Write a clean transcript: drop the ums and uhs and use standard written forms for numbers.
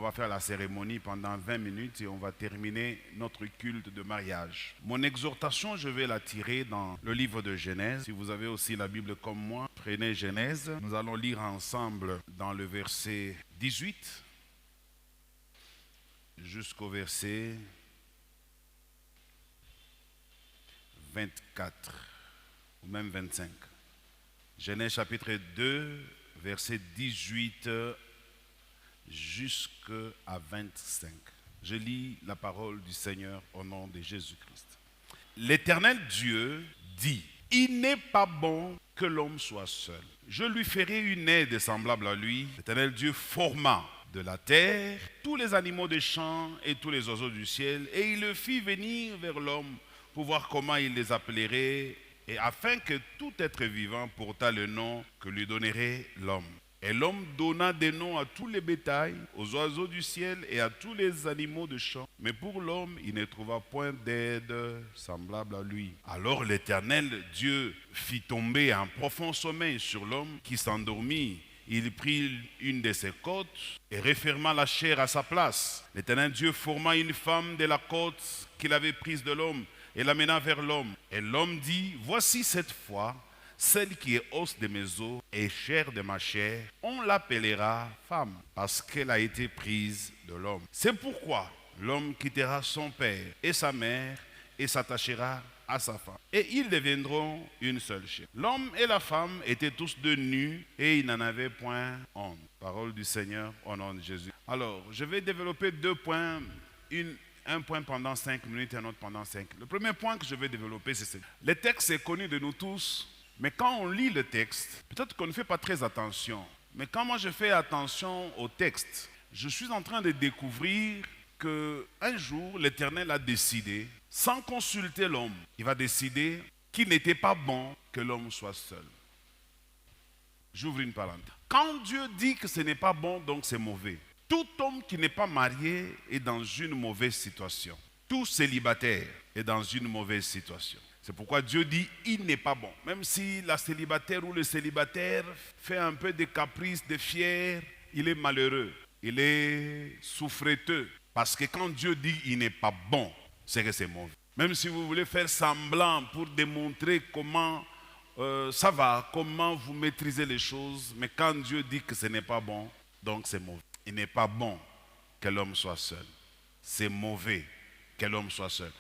On va faire la cérémonie pendant 20 minutes et on va terminer notre culte de mariage. Mon exhortation, je vais la tirer dans le livre de Genèse. Si vous avez aussi la Bible comme moi, prenez Genèse. Nous allons lire ensemble dans le verset 18 jusqu'au verset 24 ou même 25. Genèse chapitre 2, verset 18 jusqu'à 25. Je lis la parole du Seigneur au nom de Jésus-Christ. L'Éternel Dieu dit, « Il n'est pas bon que l'homme soit seul. Je lui ferai une aide semblable à lui. » L'Éternel Dieu forma de la terre tous les animaux des champs et tous les oiseaux du ciel, et il le fit venir vers l'homme pour voir comment il les appellerait, et afin que tout être vivant portât le nom que lui donnerait l'homme. Et l'homme donna des noms à tous les bétails, aux oiseaux du ciel et à tous les animaux de champ. Mais pour l'homme, il ne trouva point d'aide semblable à lui. Alors l'Éternel Dieu fit tomber un profond sommeil sur l'homme qui s'endormit. Il prit une de ses côtes et referma la chair à sa place. L'Éternel Dieu forma une femme de la côte qu'il avait prise de l'homme et l'amena vers l'homme. Et l'homme dit, « Voici cette fois, celle qui est os de mes os et chair de ma chair, on l'appellera femme, parce qu'elle a été prise de l'homme. C'est pourquoi l'homme quittera son père et sa mère et s'attachera à sa femme. Et ils deviendront une seule chair. L'homme et la femme étaient tous deux nus et ils n'en avaient point honte. » Parole du Seigneur au nom de Jésus. Alors, je vais développer deux points, un point pendant 5 minutes et un autre pendant 5. Le premier point que je vais développer, c'est ça. Le texte est connu de nous tous. Mais quand on lit le texte, peut-être qu'on ne fait pas très attention. Mais quand moi je fais attention au texte, je suis en train de découvrir qu'un jour, l'Éternel a décidé, sans consulter l'homme, il va décider qu'il n'était pas bon que l'homme soit seul. J'ouvre une parenthèse. Quand Dieu dit que ce n'est pas bon, donc c'est mauvais. Tout homme qui n'est pas marié est dans une mauvaise situation. Tout célibataire est dans une mauvaise situation. C'est pourquoi Dieu dit, il n'est pas bon. Même si la célibataire ou le célibataire fait un peu de caprice, de fier, il est malheureux, il est souffreteux. Parce que quand Dieu dit, il n'est pas bon, c'est que c'est mauvais. Même si vous voulez faire semblant pour démontrer comment ça va, comment vous maîtrisez les choses, mais quand Dieu dit que ce n'est pas bon, donc c'est mauvais. Il n'est pas bon que l'homme soit seul. C'est mauvais que l'homme soit seul.